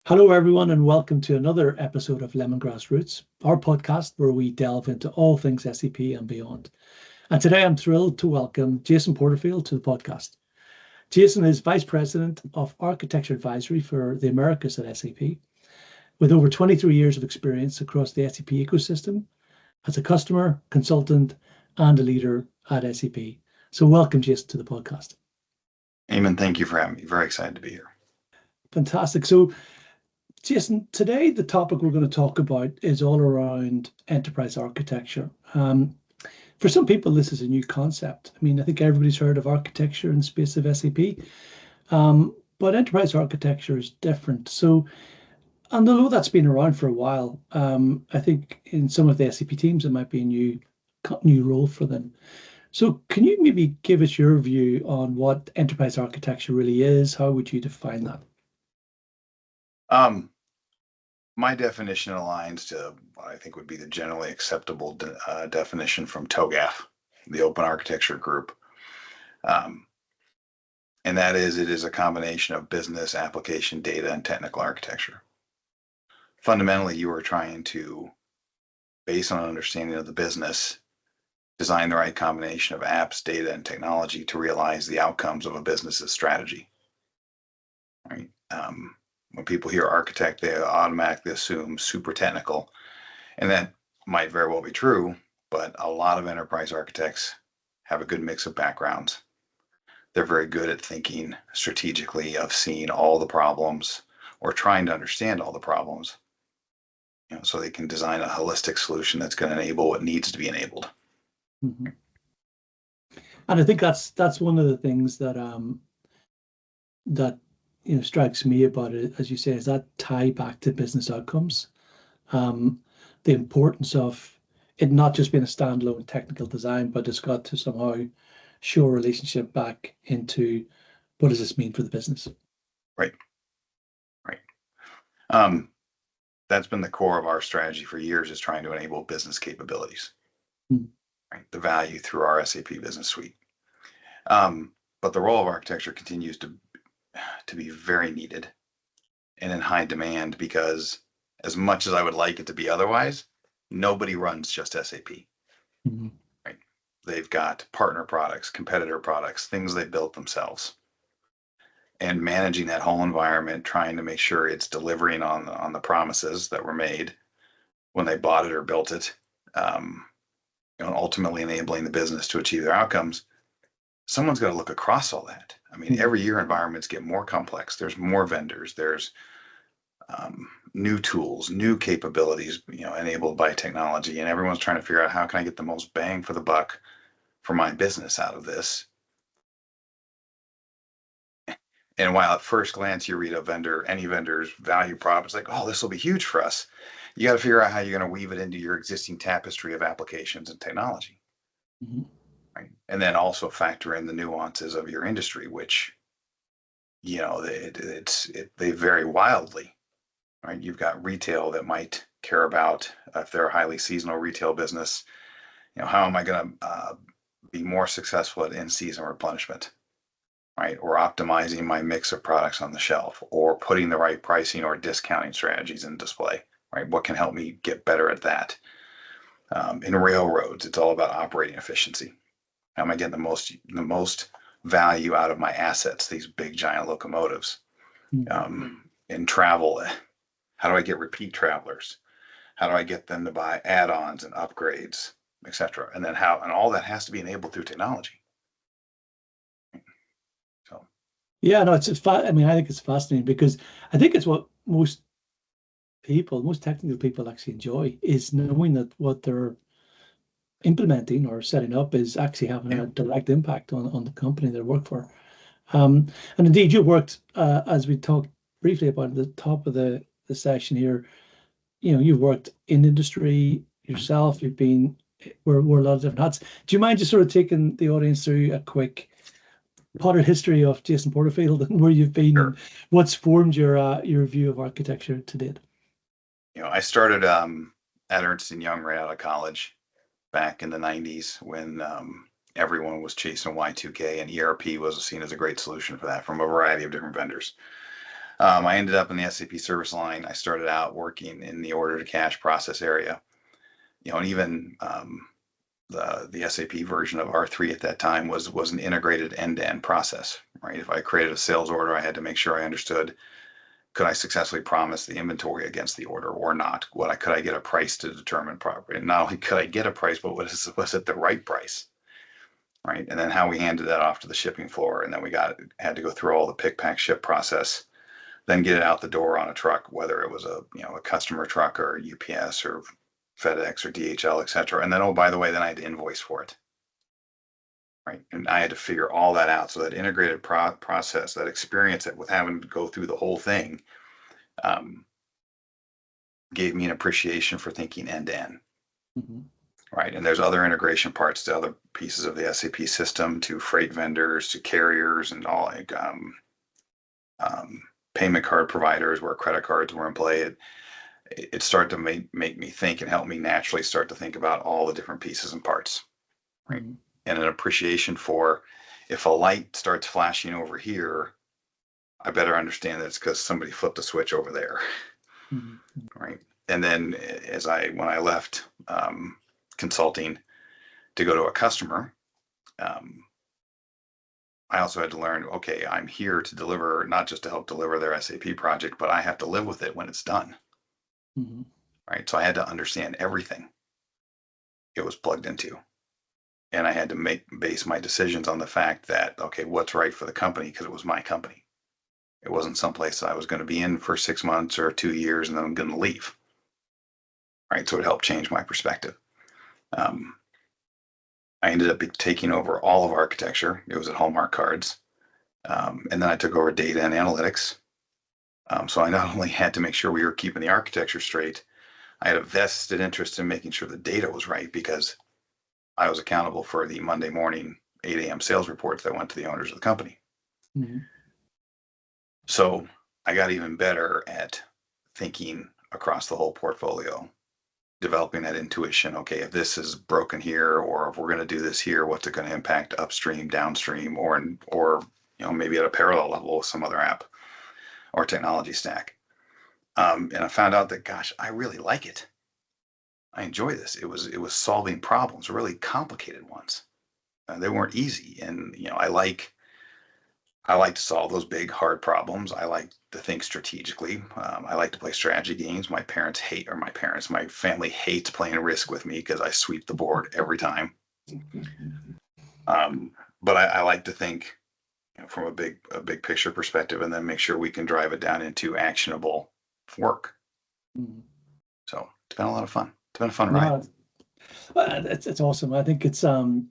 Hello, everyone, and welcome to another episode of Lemongrass Roots, our podcast where we delve into all things SAP and beyond. And today I'm thrilled to welcome Jason Porterfield to the podcast. Jason is Vice President of Architecture Advisory for the Americas at SAP, with over 23 years of experience across the SAP ecosystem as a customer, consultant, and a leader at SAP. So welcome, Jason, to the podcast. Eamonn, thank you for having me. Very excited to be here. Fantastic. So Jason, today the topic we're going to talk about is all around enterprise architecture. For some people, this is a new concept. I mean, I think everybody's heard of architecture in the space of SAP, but enterprise architecture is different. So, and although that's been around for a while, I think in some of the SAP teams, it might be a new role for them. So can you maybe give us your view on what enterprise architecture really is? How would you define that? My definition aligns to what I think would be the generally acceptable definition from TOGAF, the Open Architecture Group. And that is, it is a combination of business, application, data, and technical architecture. Fundamentally, you are trying to, based on an understanding of the business, design the right combination of apps, data, and technology to realize the outcomes of a business's strategy. Right? When people hear architect, they automatically assume super technical, and that might very well be true, but a lot of enterprise architects have a good mix of backgrounds. They're very good at thinking strategically, of seeing all the problems or trying to understand all the problems, so they can design a holistic solution that's going to enable what needs to be enabled. Mm-hmm. And I think that's one of the things that strikes me about it, as you say, is that tie back to business outcomes. The importance of it not just being a standalone technical design, but it's got to somehow show a relationship back into what does this mean for the business. Right. That's been the core of our strategy for years, is trying to enable business capabilities. Right, the value through our SAP Business Suite. But the role of architecture continues to be very needed and in high demand, because as much as I would like it to be otherwise, nobody runs just SAP. Mm-hmm. Right? They've got partner products, competitor products, things they built themselves, and managing that whole environment, trying to make sure it's delivering on the promises that were made when they bought it or built it, and ultimately enabling the business to achieve their outcomes. Someone's got to look across all that. I mean, every year environments get more complex. There's more vendors. There's new tools, new capabilities, enabled by technology, and everyone's trying to figure out, how can I get the most bang for the buck for my business out of this? And while at first glance you read any vendor's value prop, it's like, oh, this will be huge for us. You got to figure out how you're going to weave it into your existing tapestry of applications and technology. Mm-hmm. Right. And then also factor in the nuances of your industry, which, they vary wildly. Right. You've got retail that might care about, if they're a highly seasonal retail business, how am I going to be more successful at in-season replenishment? Right. Or optimizing my mix of products on the shelf, or putting the right pricing or discounting strategies in display. Right. What can help me get better at that? In railroads, it's all about operating efficiency. How am I getting the most value out of my assets, these big giant locomotives? In travel, how do I get repeat travelers? How do I get them to buy add-ons and upgrades, etc.? And then all that has to be enabled through technology. So, yeah, no, I think it's fascinating, because I think it's what most technical people actually enjoy, is knowing that what they're implementing or setting up is actually having a direct impact on the company they work for. And indeed, you worked, as we talked briefly about at the top of the session here, you've worked in industry yourself. You've been wear a lot of different hats. Do you mind just sort of taking the audience through a quick potted history of Jason Porterfield and where you've been? Sure. And what's formed your view of architecture to date? I started at Ernst & Young right out of college back in the 90s, when everyone was chasing Y2K, and ERP was seen as a great solution for that from a variety of different vendors. I ended up in the SAP service line. I started out working in the order to cash process area, and even the SAP version of R3 at that time was an integrated end-to-end process, right? If I created a sales order, I had to make sure I understood, could I successfully promise the inventory against the order or not? Could I get a price to determine properly? And not only could I get a price, but was it the right price, right? And then how we handed that off to the shipping floor, and then had to go through all the pick, pack, ship process, then get it out the door on a truck, whether it was a customer truck or UPS or FedEx or DHL, et cetera. And then, oh, by the way, then I had to invoice for it, right? And I had to figure all that out. So that integrated process, that experience with having to go through the whole thing, gave me an appreciation for thinking end to end. Mm-hmm. Right. And there's other integration parts to other pieces of the SAP system, to freight vendors, to carriers, and all payment card providers where credit cards were in play. It started to make me think and help me naturally start to think about all the different pieces and parts. Right. Mm-hmm. And an appreciation for, if a light starts flashing over here, I better understand that it's because somebody flipped a switch over there. Mm-hmm. Right. And then when I left consulting to go to a customer, I also had to learn, okay, I'm here to deliver, not just to help deliver their SAP project, but I have to live with it when it's done. Mm-hmm. Right. So I had to understand everything it was plugged into. And I had to base my decisions on the fact that, okay, what's right for the company, because it was my company. It wasn't someplace that I was going to be in for 6 months or 2 years and then I'm going to leave. Right. So it helped change my perspective. I ended up taking over all of architecture. It was at Hallmark Cards. And then I took over data and analytics. So I not only had to make sure we were keeping the architecture straight, I had a vested interest in making sure the data was right, because I was accountable for the Monday morning 8 a.m. sales reports that went to the owners of the company. Mm-hmm. So I got even better at thinking across the whole portfolio, developing that intuition. Okay, if this is broken here, or if we're going to do this here, what's it going to impact upstream, downstream, or maybe at a parallel level with some other app or technology stack. And I found out that, gosh, I really like it. I enjoy this. It was solving problems, really complicated ones. They weren't easy, and I like to solve those big, hard problems. I like to think strategically. I like to play strategy games. My family hates playing Risk with me because I sweep the board every time. But I like to think from a big picture perspective, and then make sure we can drive it down into actionable work. Mm-hmm. So it's been a lot of fun. It's been a fun ride. It's awesome. I think it's it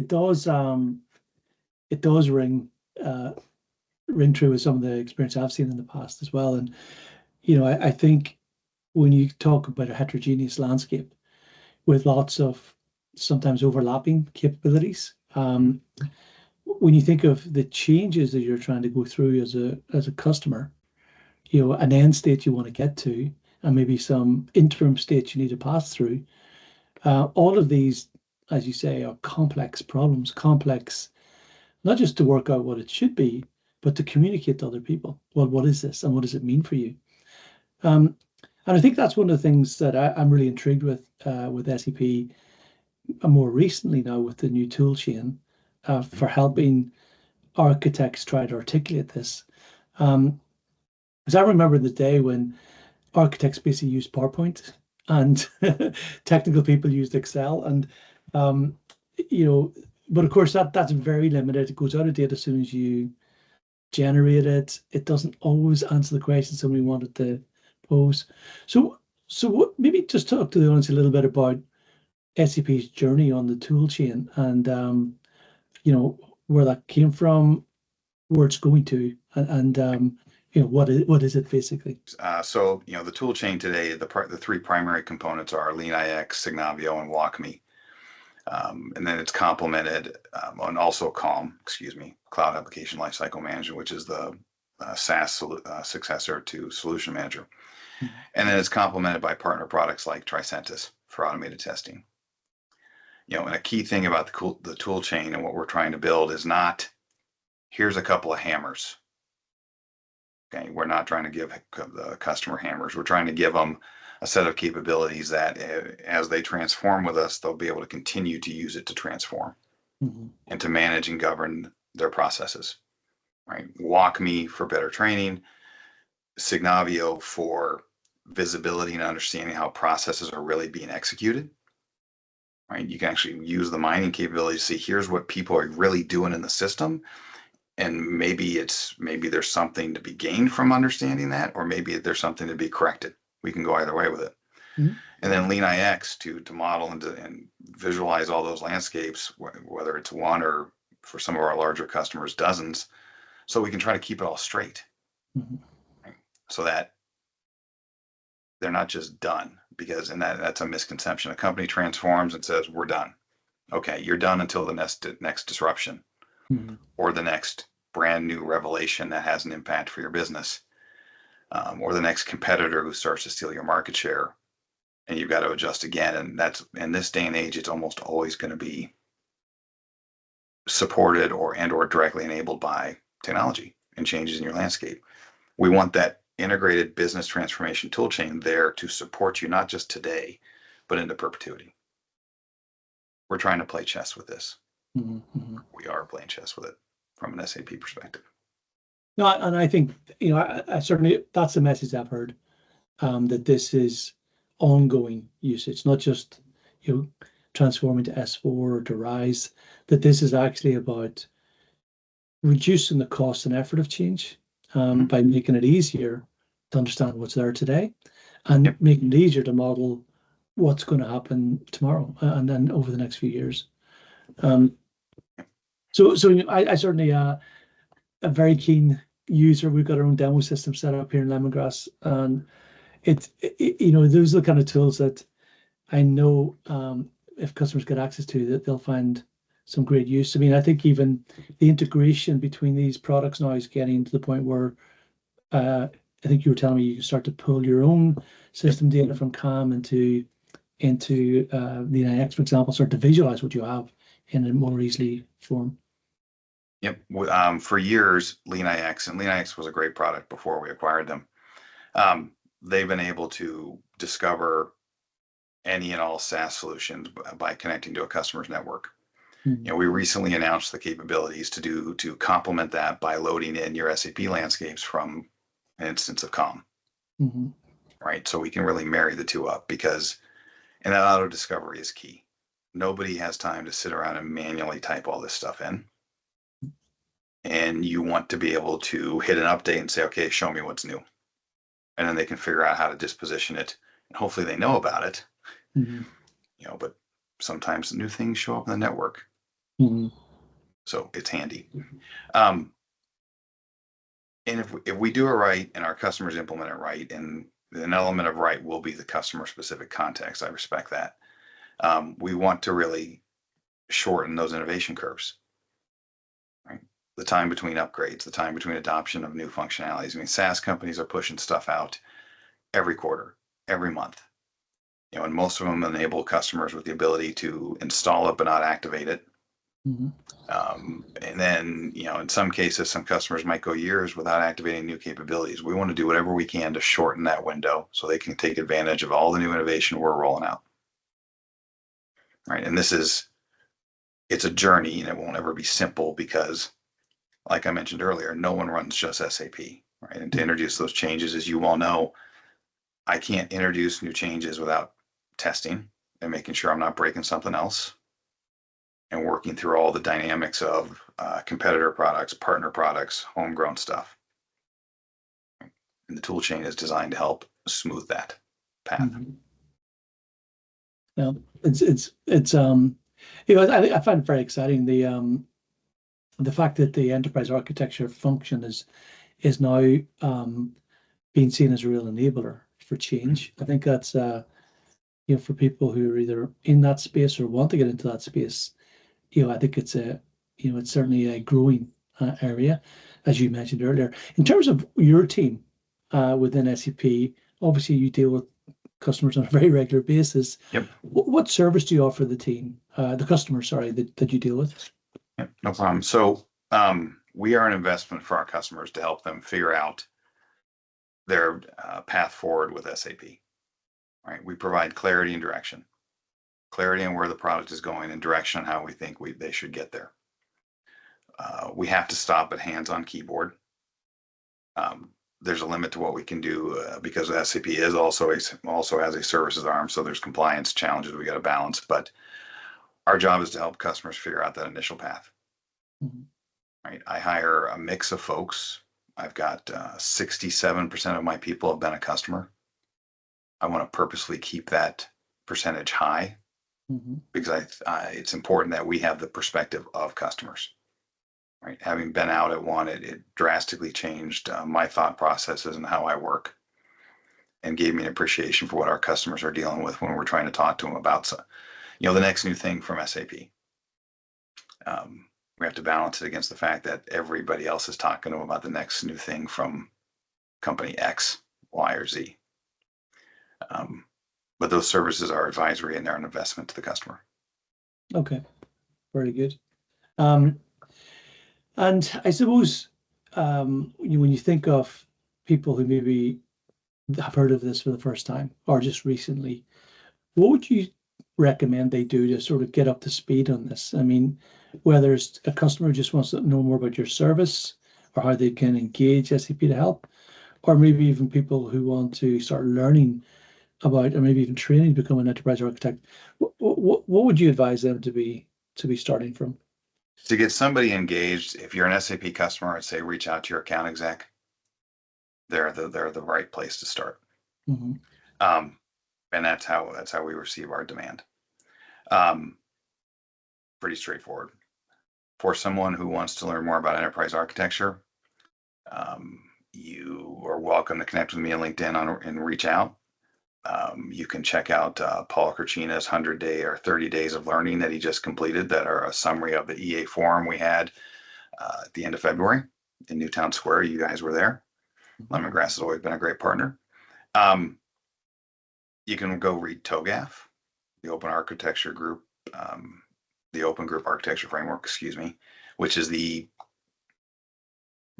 does ring true with some of the experience I've seen in the past as well. And I think when you talk about a heterogeneous landscape with lots of sometimes overlapping capabilities, when you think of the changes that you're trying to go through as a customer, an end state you want to get to, and maybe some interim states you need to pass through, all of these, as you say, are complex problems, not just to work out what it should be, but to communicate to other people. Well, what is this, and what does it mean for you? And I think that's one of the things that I'm really intrigued with SAP, more recently now with the new toolchain, for helping architects try to articulate this. Because I remember the day when architects basically used PowerPoint and technical people used Excel, and but of course that's very limited. It goes out of date as soon as you generate it. It doesn't always answer the question somebody wanted to pose. So what, maybe just talk to the audience a little bit about SAP's journey on the tool chain, and where that came from, where it's going to, and what is it basically? So the tool chain today, the three primary components are LeanIX, Signavio, and WalkMe. And then it's complemented on also Cloud Application Lifecycle Management, which is the SaaS successor to Solution Manager. Mm-hmm. And then it's complemented by partner products like Tricentis for automated testing. And a key thing about the tool chain and what we're trying to build is not, here's a couple of hammers, Okay, we're not trying to give the customer hammers. We're trying to give them a set of capabilities that as they transform with us, they'll be able to continue to use it to transform and to manage and govern their processes, right? WalkMe for better training, Signavio for visibility and understanding how processes are really being executed, right? You can actually use the mining capability to see here's what people are really doing in the system. And maybe there's something to be gained from understanding that, or maybe there's something to be corrected. We can go either way with it. And then LeanIX to model and visualize all those landscapes, whether it's one or for some of our larger customers, dozens, so we can try to keep it all straight. Right? So that they're not just done, because that's a misconception. A company transforms and says, we're done. Okay, you're done until the next disruption or the next brand new revelation that has an impact for your business, or the next competitor who starts to steal your market share, and you've got to adjust again. And that's, in this day and age, it's almost always going to be supported or directly enabled by technology and changes in your landscape. We want that integrated business transformation toolchain there to support you, not just today, but into perpetuity. We're trying to play chess with this. We are playing chess with it from an SAP perspective. No, and I think, I certainly, that's the message I've heard, that this is ongoing usage, not just, transforming to S4 or to RISE, that this is actually about reducing the cost and effort of change, by making it easier to understand what's there today and making it easier to model what's going to happen tomorrow and then over the next few years. So I certainly a very keen user. We've got our own demo system set up here in Lemongrass, and those are the kind of tools that I know if customers get access to, that they'll find some great use. I mean, I think even the integration between these products now is getting to the point where I think you were telling me you can start to pull your own system data from CAM into the LeanIX, for example, start to visualize what you have in a more easily form. Yep. For years, LeanIX was a great product before we acquired them. They've been able to discover any and all SaaS solutions by connecting to a customer's network. We recently announced the capabilities to complement that by loading in your SAP landscapes from an instance of COM. Right. So we can really marry the two up, and that auto discovery is key. Nobody has time to sit around and manually type all this stuff in. And you want to be able to hit an update and say, okay, show me what's new. And then they can figure out how to disposition it. And hopefully they know about it. But sometimes new things show up in the network. So it's handy. And if we do it right and our customers implement it right, and an element of right will be the customer specific context, I respect that. We want to really shorten those innovation curves. Right? The time between upgrades, the time between adoption of new functionalities. I mean, SaaS companies are pushing stuff out every quarter, every month. And most of them enable customers with the ability to install it but not activate it. And then, in some cases, some customers might go years without activating new capabilities. We want to do whatever we can to shorten that window so they can take advantage of all the new innovation we're rolling out. Right. And it's a journey, and it won't ever be simple because, like I mentioned earlier, no one runs just SAP. Right. And to introduce those changes, as you all know, I can't introduce new changes without testing and making sure I'm not breaking something else, and working through all the dynamics of competitor products, partner products, homegrown stuff. And the tool chain is designed to help smooth that path. Yeah, it's I find it very exciting, the fact that the enterprise architecture function is now being seen as a real enabler for change. I think that's for people who are either in that space or want to get into that space. I think it's it's certainly a growing area, as you mentioned earlier. In terms of your team within SAP, obviously you deal with customers on a very regular basis. Yep. What service do you offer the team, the customers, that you deal with? Yep, no problem. So we are an investment for our customers to help them figure out their path forward with SAP. Right? We provide clarity and direction, clarity on where the product is going, and direction on how we think they should get there. We have to stop at hands-on keyboard. There's a limit to what we can do because SAP is also has a services arm, so there's compliance challenges we got to balance. But our job is to help customers figure out that initial path. Mm-hmm. Right? I hire a mix of folks. I've got 67% of my people have been a customer. I want to purposely keep that percentage high because it's important that we have the perspective of customers. Right? Having been out at one, it drastically changed my thought processes and how I work, and gave me an appreciation for what our customers are dealing with when we're trying to talk to them about, the next new thing from SAP. We have to balance it against the fact that everybody else is talking to them about the next new thing from company X, Y, or Z. But those services are advisory and they're an investment to the customer. Okay, very good. And I suppose when you think of people who maybe have heard of this for the first time or just recently, what would you recommend they do to sort of get up to speed on this? I mean, whether it's a customer who just wants to know more about your service or how they can engage SAP to help, or maybe even people who want to start learning about, or maybe even training to become an enterprise architect. What would you advise them to be starting from? To get somebody engaged, if you're an SAP customer, I'd say reach out to your account exec. They're the right place to start. And that's how we receive our demand. Pretty straightforward. For someone who wants to learn more about enterprise architecture, you are welcome to connect with me on LinkedIn and reach out. You can check out Paul Kurchina's 100-day or 30 days of learning that he just completed that are a summary of the EA forum we had at the end of February in Newtown Square. You guys were there. Lemongrass has always been a great partner. You can go read TOGAF, the Open Architecture Group, the Open Group Architecture Framework, which is the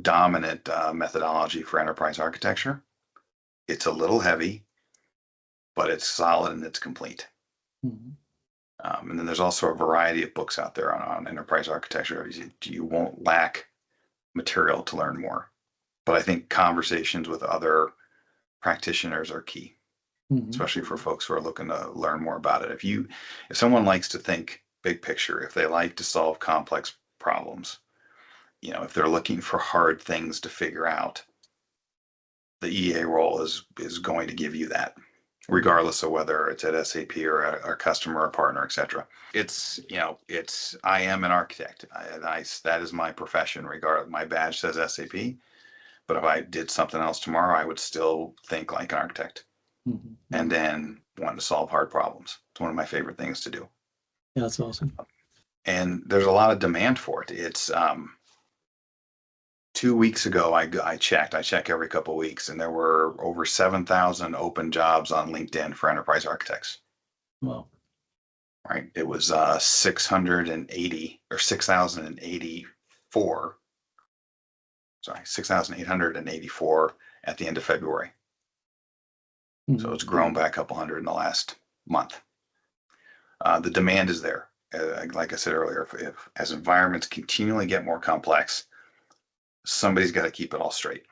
dominant methodology for enterprise architecture. It's a little heavy, but it's solid and it's complete. And then there's also a variety of books out there on enterprise architecture. You won't lack material to learn more. But I think conversations with other practitioners are key, especially for folks who are looking to learn more about it. If someone likes to think big picture, if they like to solve complex problems, if they're looking for hard things to figure out, the EA role is going to give you that, regardless of whether it's at SAP or a customer or partner, etc. I am an architect. That is my profession. Regardless, my badge says SAP, but if I did something else tomorrow, I would still think like an architect, and then want to solve hard problems. It's one of my favorite things to do. Yeah, that's awesome. And there's a lot of demand for it. It's 2 weeks ago, I checked every couple of weeks, and there were over 7,000 open jobs on LinkedIn for enterprise architects. Wow. Right. It was 680 or 6,084. Sorry, 6,884 at the end of February. So it's grown by a couple hundred in the last month. The demand is there. Like I said earlier, if as environments continually get more complex, somebody's got to keep it all straight,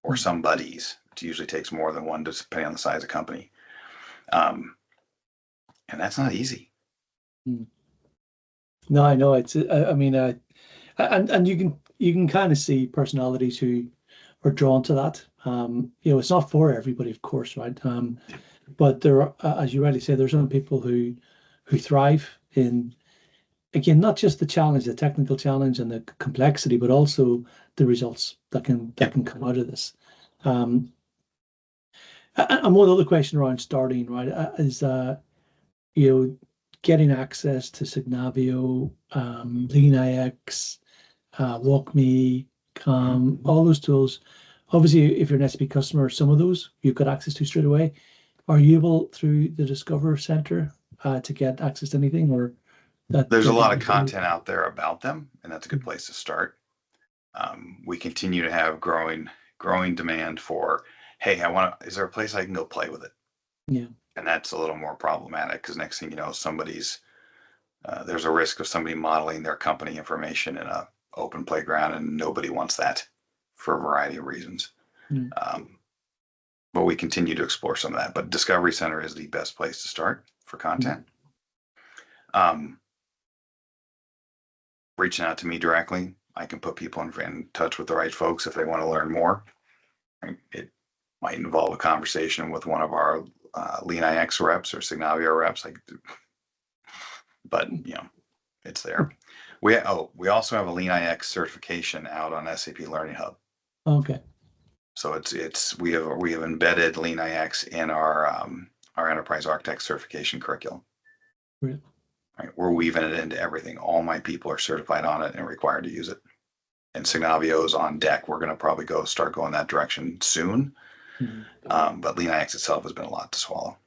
or somebody's. It usually takes more than one, depending on the size of company. And that's not easy. No, I know it's. I mean, and you can kind of see personalities who are drawn to that. It's not for everybody, of course, right? But there are, as you rightly say, there's some people who thrive in, again, not just the challenge, the technical challenge and the complexity, but also the results that can come out of this. And one other question around starting, right, is getting access to Signavio, LeanIX, WalkMe, all those tools. Obviously, if you're an SAP customer, some of those you've got access to straight away. Are you able through the Discover Center to get access to anything, or there's a lot of content out there about them, and that's a good place to start. We continue to have growing demand for hey, is there a place I can go play with it? Yeah. And that's a little more problematic because next thing you know, there's a risk of somebody modeling their company information in a open playground, and nobody wants that for a variety of reasons. But we continue to explore some of that. But Discovery Center is the best place to start for content. Reaching out to me directly, I can put people in touch with the right folks if they want to learn more. It might involve a conversation with one of our LeanIX reps or Signavio reps, but it's there. We also have a LeanIX certification out on SAP Learning Hub. Okay. So we have embedded LeanIX in our enterprise architect certification curriculum. Right. Right, we're weaving it into everything. All my people are certified on it and required to use it. And Signavio is on deck. We're going to probably start going that direction soon. But LeanIX itself has been a lot to swallow.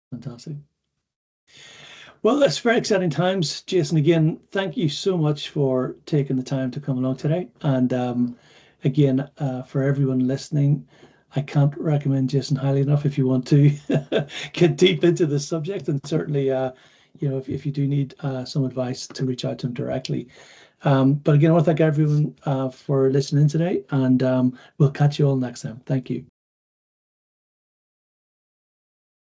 Fantastic. Well, that's very exciting times, Jason. Again, thank you so much for taking the time to come along today. And again, for everyone listening, I can't recommend Jason highly enough if you want to get deep into this subject. And certainly, if you do need some advice, to reach out to him directly. But again, I want to thank everyone for listening today, and we'll catch you all next time. Thank you.